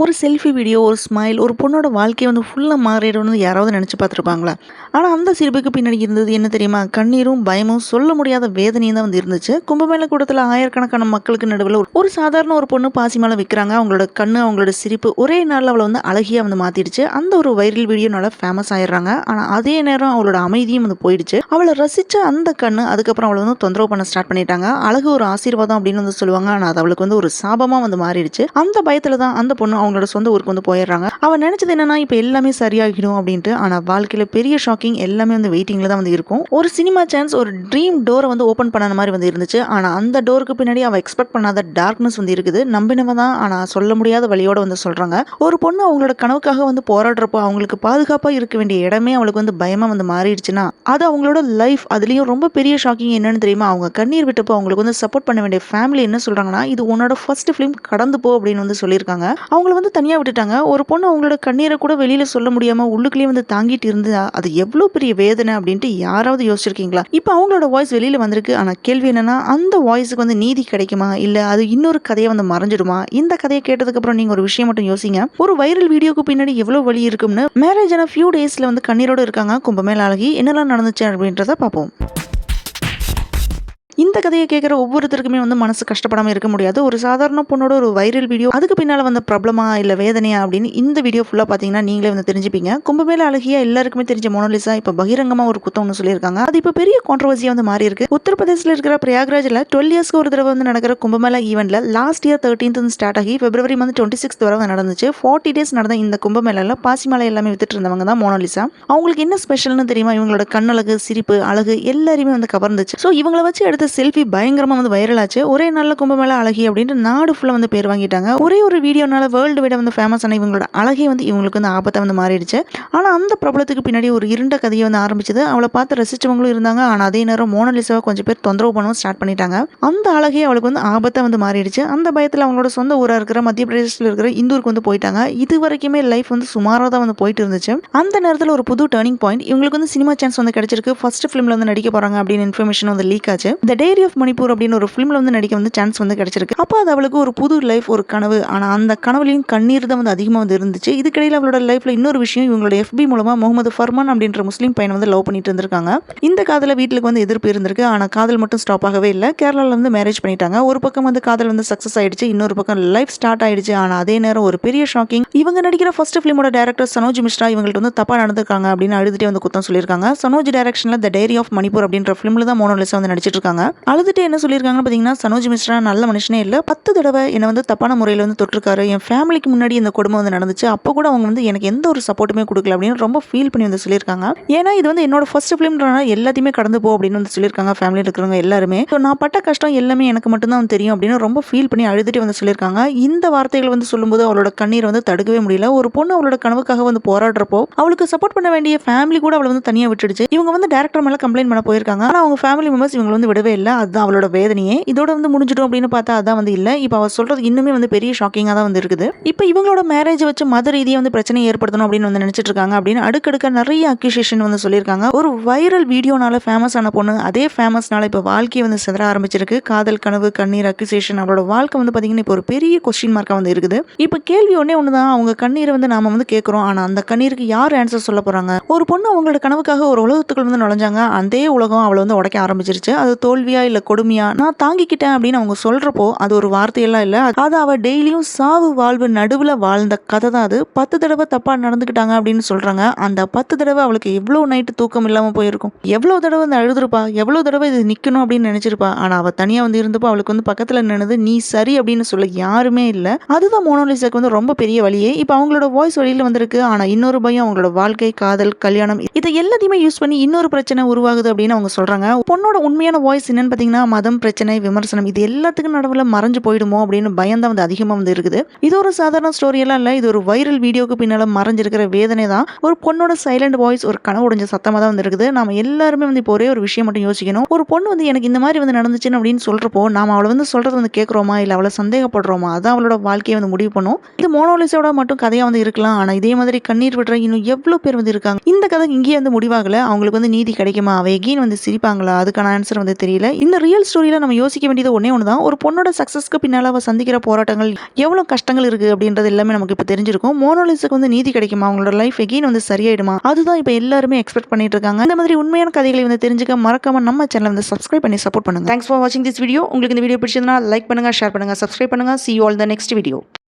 ஒரு selfie video, ஒரு smile, ஒரு பொண்ணோட வாழ்க்கைய வந்து ஃபுல்லா மாறிடும்னு யாராவது நெனச்சு பார்த்துருப்பாங்களா? ஆனா, அந்த சிரிப்புக்கு பின்னாடி இருந்தது என்ன தெரியுமா? கண்ணீரும், பயமும், சொல்ல முடியாத வேதனையும் தான் வந்து இருந்துச்சு. கும்பமேளா கூட்டத்துல ஆயிரக்கணக்கான மக்களுக்கு நடுவுல ஒரு சாதாரண ஒரு பொண்ணு பாசி மாலை விக்கிறாங்க. அவங்களோட கண்ணு, அவங்களோட சிரிப்பு ஒரே நாள்ல அவள வந்து அழகியா வந்து மாத்திடுச்சு. அந்த ஒரு வைரல் வீடியோ நல்லா ஃபேமஸ் ஆயிடுறாங்க. ஆனா, அதே நேரம் அவளோட அமைதியும் வந்து போயிடுச்சு. அவள ரசிச்ச அந்த கண்ணு, அதுக்கப்புறம் அவள வந்து தொந்தரவு பண்ண ஸ்டார்ட் பண்ணிட்டாங்க. அழகு ஒரு ஆசீர்வாதம் அப்படின்னு வந்து சொல்லுவாங்க. ஆனா, அது அவளுக்கு வந்து ஒரு சாபமா வந்து மாறிடுச்சு. அந்த பயத்துல தான் அந்த பொண்ணு அவங்களோட சொந்த ஊருக்கு வந்து போயிடுறாங்க. அவ நினைச்சது என்னன்னா இப்ப எல்லாமே சரியாகிடும் அப்படின்ட்டு. ஆனா வாழ்க்கையில பெரிய ஷாக்கிங் எல்லாமே வந்து வெயிட்டிங்ல தான் வந்து இருக்கும். ஒரு சினிமா சான்ஸ், ஒரு ட்ரீம் டோரை வந்து ஓபன் பண்ணன மாதிரி வந்து இருந்துச்சு. ஆனா அந்த டோருக்கு பின்னாடி அவ எக்ஸ்பெக்ட் பண்ணாத டார்க்னஸ் வந்து இருக்குது. நம்பினவ தான், ஆனா சொல்ல முடியாத வழியோட வந்து சொல்றாங்க. ஒரு பொண்ணு அவங்களோட கனவுக்காக வந்து போராடுறப்போ அவங்களுக்கு பாதுகாப்பா இருக்க வேண்டிய இடமே அவளுக்கு வந்து பயமா வந்து மாறிடுச்சுன்னா அது அவங்களோட லைஃப். அதுலயும் ரொம்ப பெரிய ஷாக்கிங் என்னன்னு தெரியுமா? அவங்க கண்ணீர் விட்டப்போ அவங்களுக்கு வந்து சப்போர்ட் பண்ண வேண்டிய ஃபேமிலி என்ன சொல்றாங்கன்னா, இது உன்னோட ஃபர்ஸ்ட் ஃபிலிம், கடந்து போ அப்படின்னு வந்து சொல்லியிருக்காங்க. அவங்கள வந்து தனியா விட்டுட்டாங்க. ஒரு பொண்ணு அவங்களோட கண்ணீரை கூட வெளியில சொல்ல முடியாம உள்ளுக்குள்ளேயே வந்து தாங்கிட்டு இருந்தா அது எவ்வளவு பெரிய வேதனை அப்படின்ட்டு யாராவது யோசிச்சிருக்கீங்களா? இப்போ அவங்களோட வாய்ஸ் வெளியில வந்திருக்கு. ஆனா கேள்வி என்னன்னா, அந்த வாய்ஸுக்கு வந்து நீதி கிடைக்குமா, இல்ல அது இன்னொரு கதையை வந்து மறைஞ்சிடுமா? இந்த கதையை கேட்டதுக்கு அப்புறம் நீங்க ஒரு விஷயம் மட்டும் யோசிங்க. ஒரு வைரல் வீடியோக்கு பின்னாடி எவ்வளவு வழி இருக்கும்னு. மேரேஜ் ஆன ஃபியூ டேஸ்ல வந்து கண்ணீரோட இருக்காங்க கும்பமேளா அழகி. என்னெல்லாம் நடந்துச்சு அப்படின்றத பார்ப்போம். இந்த கதையை கேட்குற ஒவ்வொருத்தருக்குமே வந்து மனசு கஷ்டப்படாமல் இருக்க முடியாது. ஒரு சாதாரண பொண்ணோட ஒரு வைரல் வீடியோ, அதுக்கு பின்னால் வந்த ப்ராப்ளமா இல்லை வேதனையா அப்படின்னு இந்த வீடியோ ஃபுல்லாக பார்த்தீங்கன்னா நீங்களே வந்து தெரிஞ்சுப்பீங்க. கும்பமேளா அழகியா எல்லாருக்குமே தெரிஞ்ச மோனலிசா இப்போ பகிரங்கமாக ஒரு குத்தம் ஒன்று சொல்லியிருக்காங்க. அது இப்போ பெரிய கான்ட்ரவர்சியாக வந்து மாறி இருக்கு. உத்தரப்பிரதேசில் இருக்கிற பிரயாக்ராஜில் 12 இயர்ஸ்க்கு ஒரு தடவை வந்து நடக்கிற கும்பமேளா ஈவெண்ட்ல லாஸ்ட் இயர் 13th ஸ்டார்ட் ஆகி பிப்ரவரி மந்த் 26th வரை வந்து நடந்துச்சு. 40 days நடந்த இந்த கும்பமேளாவில் பாசிமலை எல்லாமே வித்துட்டு இருந்தவங்க தான் மோனலிசா. அவங்களுக்கு என்ன ஸ்பெஷல்னு தெரியுமா? இவங்களோட கண்ணழகு, சிரிப்பு, அழகு எல்லாருமே வந்து கவர்ந்துச்சு. ஸோ இவங்களை வச்சு எடுத்த செல்ஃபி பயங்கரமா வந்து வைரல் ஆச்சு. ஒரே நாள்ல கும்பமேளா அழகி அப்படின்ட்டு நாடு ஃபுல்லா வந்து பேர் வாங்கிட்டாங்க. ஒரே ஒரு வீடியோனால வேர்ல்டு வைட வந்து ஃபேமஸ் ஆன இவங்களோட அழகே வந்து இவங்களுக்கு வந்து ஆபத்தா வந்து மாறிடுச்சு. ஆனா அந்த பிரபலத்துக்கு பின்னாடி ஒரு இருண்ட கதையை வந்து ஆரம்பிச்சது. அவளை பார்த்து ரசிச்சவங்களும் இருந்தாங்க. ஆனா அதே நேரம் மோனலிசாவை கொஞ்சம் பேர் தொந்தரவு பண்ணவும் ஸ்டார்ட் பண்ணிட்டாங்க. அந்த அழகே அவளுக்கு வந்து ஆபத்தா வந்து மாறிடுச்சு. அந்த பயத்துல அவங்களோட சொந்த ஊரா இருக்கிற மத்திய பிரதேசத்தில் இருக்கிற இந்தூருக்கு வந்து போயிட்டாங்க. இது வரைக்குமே லைஃப் வந்து சுமாராக தான் வந்து போயிட்டு இருந்துச்சு. அந்த நேரத்தில் ஒரு புது டர்னிங் பாயிண்ட். இவங்களுக்கு வந்து சினிமா சான்ஸ் வந்து கிடைச்சிருக்கு. ஃபர்ஸ்ட் ஃபிலிம்ல வந்து நடிக்க போறாங்க அப்படின்னு இன்ஃபர்மேஷன் வந்து லீக் ஆச்சு. த டைரி ஆஃப் மணிப்பூர் அப்படின்னு ஒரு ஃபிலிம்ல வந்து நடிக்க வந்து சான்ஸ் வந்து கிடைச்சிருக்கு. அப்போ அது அவளுக்கு ஒரு புது லைஃப், ஒரு கனவு. ஆனா அந்த கனவுலையும் கண்ணீர் தான் வந்து அதிகமாக வந்து இருந்துச்சு. இதுக்கிடையில் அவளோட லைஃப்ல இன்னொரு விஷயம், இவங்களோட FB மூலமா முகமது ஃபர்மான் அப்படின்ற முஸ்லீம் பையனை வந்து லவ் பண்ணிட்டு இருந்திருக்காங்க. இந்த காதல வீட்டுக்கு வந்து எதிர்ப்பு இருந்திருக்கு. ஆனா காதல் மட்டும் ஸ்டாப் ஆகவே இல்லை. கேரளால வந்து மேரேஜ் பண்ணிட்டாங்க. ஒரு பக்கம் வந்து காதல் வந்து சக்சஸ் ஆயிடுச்சு, இன்னொரு பக்கம் லைஃப் ஸ்டார்ட் ஆயிடுச்சு. ஆனா அதே நேரம் ஒரு பெரிய ஷாக்கிங். இவங்க நடிக்கிற ஃபர்ஸ்ட் ஃபிலிமோட டைரக்டர் சனோஜ் மிஸ்ரா இவங்கள்ட்ட வந்து தப்பா நடந்துருக்காங்க அப்படின்னு அழுதுட்டே வந்து குத்தம் சொல்லியிருக்காங்க. சனோஜ் டைரக்ஷன்ல த டைரி ஆஃப் மணிப்பூர் அப்படின்ற ஃபிலிம்ல தான் மோனலிசா வந்து நடிச்சிட்டு இருக்காங்க. அழுதுட்டு என்ன சொல்லியிருக்காங்கன்னு பார்த்தீங்கன்னா, சனோஜ் மிஸ்ரா நல்ல மனுஷனே இல்லை, 10 தடவை என்னை வந்து தப்பான முறையில் வந்து தொட்டிருக்காரு, என் ஃபேமிலிக்கு முன்னாடி இந்த கொடுமை வந்து நடந்துச்சு, அப்போ கூட அவங்க வந்து எனக்கு எந்த ஒரு சப்போர்ட்டுமே கொடுக்கல அப்படின்னு ரொம்ப ஃபீல் பண்ணி வந்து சொல்லியிருக்காங்க. ஏன்னா இது வந்து என்னோட ஃபர்ஸ்ட் ஃபிலிம்ன்றனால எல்லாத்தையுமே கடந்து போ அப்படின்னு வந்து சொல்லியிருக்காங்க ஃபேமிலியில் இருக்கிறவங்க எல்லாருமே. ஸோ நான் பட்ட கஷ்டம் எல்லாமே எனக்கு மட்டும்தான் வந்து தெரியும் அப்படின்னு ரொம்ப ஃபீல் பண்ணி அழுதுட்டு வந்து சொல்லியிருக்காங்க. இந்த வார்த்தைகள் வந்து சொல்லும்போது அவளோட கண்ணீர் வந்து தடுக்கவே முடியல. ஒரு பொண்ணு அவளோட கனவுக்காக வந்து போராடுறப்போ அவளுக்கு சப்போர்ட் பண்ண வேண்டிய ஃபேமிலி கூட அவளை வந்து தனியாக விட்டுடுச்சு. இவங்க வந்து டேரக்டர் மேலே கம்ப்ளைண்ட் பண்ண போயிருக்காங்க. ஆனால் அவங்க ஃபேமிலி மெம்பர்ஸ் இவங்க வந்து விடவே இல்லை. அதுதான் அவளோட வேதனையே. இதோட வந்து முடிஞ்சிடும் அப்படின்னு பார்த்தா அதான் வந்து இல்லை. இப்போ அவ சொல்றது இன்னுமே வந்து பெரிய ஷாக்கிங்காக தான் வந்து இருக்குது. இப்போ இவங்களோட மேரேஜ் வச்சு மத ரீதியாக வந்து பிரச்சனை ஏற்படுத்தணும் அப்படின்னு வந்து நினைச்சிட்டு இருக்காங்க அப்படின்னு அடுக்கடுக்க நிறைய அக்யூசேஷன் வந்து சொல்லியிருக்காங்க. ஒரு வைரல் வீடியோனால ஃபேமஸ் ஆன பொண்ணு அதே ஃபேமஸ்னால இப்போ வாழ்க்கையை வந்து சிதற ஆரம்பிச்சிருக்கு. காதல், கனவு, கண்ணீர், அக்யூசேஷன், அவளோட வாழ்க்கை வந்து பார்த்தீங்கன்னா இப்போ ஒரு பெரிய கொஸ்டின் மார்க்காக வந்து இருக்குது. இப்போ கேள்வி ஒன்று தான், அவங்க கண்ணீரை வந்து நாம வந்து கேட்குறோம். ஆனால் அந்த கண்ணீருக்கு யார் ஆன்சர் சொல்ல போறாங்க? ஒரு பொண்ணு அவங்களோட கனவுக்காக ஒரு உலகத்துக்குள் வந்து நுழைஞ்சாங்க. அதே உலகம் அவளை வந்து உடைக்க ஆரம்பிச்சிருச்சு. அது தோல்வியா இல்லை கொடுமையா, நான் தாங்கிக்கிட்டேன் அப்படின்னு அவங்க சொல்றப்போ அது ஒரு வார்த்தையெல்லாம் இல்லை. அது அவ டெய்லியும் சாவு வாழ்வு நடுவில் வாழ்ந்த கதை தான் அது. 10 தடவை தப்பா நடந்துக்கிட்டாங்க அப்படின்னு சொல்றாங்க. அந்த 10 தடவை அவளுக்கு எவ்வளோ நைட்டு தூக்கம் இல்லாமல் போயிருக்கும், எவ்வளோ தடவை வந்து அழுதுருப்பா, எவ்வளோ தடவை இது நிற்கணும் அப்படின்னு நினைச்சிருப்பா. ஆனால் அவள் தனியாக வந்து இருந்தப்போ அவளுக்கு வந்து பக்கத்தில் நின்னது நீ சரி அப்படின்னு சொல்ல யாருமே இல்லை. அதுதான் மோனலிசாக்கு வந்து ரொம்ப பெரிய வழியே. இப்போ அவங்களோட வாய்ஸ் வெளியில் வந்திருக்கு. ஆனால் இன்னொரு பயம், அவங்களோட வாழ்க்கை, காதல், கல்யாணம், இதை எல்லாத்தையுமே யூஸ் பண்ணி இன்னொரு பிரச்சனை உருவாகுது அப்படின்னு அவங்க சொல்றாங்க. பொண்ணோட உண்மையான வாய்ஸ் என்னன்னு பார்த்தீங்கன்னா, மதம், பிரச்சனை, விமர்சனம், இது எல்லாத்துக்கும் நடுவில் மறைஞ்சு போயிடுமோ அப்படின்னு பயம்தான் வந்து அதிகமாக வந்து இருக்குது. இது ஒரு சாதாரண ஸ்டோரி எல்லாம் இல்லை. இது ஒரு வைரல் வீடியோக்கு பின்னால மறைஞ்சிருக்கிற வேதனை தான். ஒரு பொண்ணோட சைலண்ட் வாய்ஸ், ஒரு கனவு உடைஞ்ச சத்தமாக தான் வந்து இருக்குது. நாம எல்லாருமே வந்து இப்போ ஒரே ஒரு விஷயம் மட்டும் யோசிக்கணும். ஒரு பொண்ணு வந்து எனக்கு இந்த மாதிரி வந்து நடந்துச்சுன்னு அப்படின்னு சொல்றப்போ நாம அவளை வந்து சொல்றது வந்து கேட்குறோமா இல்லை அவளை சந்தேகப்படுறோமா? அதான் அவளோட வாழ்க்கையை வந்து முடிவு பண்ணும். இது மோனோலிசாவோட மட்டும் கதையாக வந்து இருக்கலாம். ஆனால் இதே மாதிரி கண்ணீர் விடுற இன்னும் எவ்வளோ பேர் வந்து இருக்காங்க. இந்த கதை இங்கேயே வந்து முடிவாகல. அவங்களுக்கு வந்து நீதி கிடைக்குமா? அவ எகெயின் வந்து சிரிப்பாங்களா? அதுக்கான ஆன்சர் வந்து தெரியல. தெரியல. இந்த ரியல் ஸ்டோரியில நம்ம யோசிக்க வேண்டியது ஒண்ணே ஒன்று தான். ஒரு பொண்ணோட சக்ஸஸ்க்கு பின்னால அவ சந்திக்கிற போராட்டங்கள் எவ்வளோ கஷ்டங்கள் இருக்கு அப்படின்றது எல்லாமே நமக்கு இப்போ தெரிஞ்சிருக்கும். மோனாலிசாக்கு வந்து நீதி கிடைக்குமா, அவங்களோட லைஃப் எகெயின் வந்து சரியாயிடுமா, அதுதான் இப்போ எல்லாருமே எக்ஸ்பெக்ட் பண்ணிட்டு இருக்காங்க. இந்த மாதிரி உண்மையான கதைகளை வந்து தெரிஞ்சுக்க மறக்காம நம்ம சேனலை வந்து சப்ஸ்கிரைப் பண்ணி சப்போர்ட் பண்ணுங்க. தேங்க்ஸ் ஃபார் வாட்சிங் திஸ் வீடியோ. உங்களுக்கு இந்த வீடியோ பிடிச்சதுன்னா லைக் பண்ணுங்க, ஷேர் பண்ணுங்க, சப்ஸ்கிரைப் பண்ணுங்க. See you all in the next video.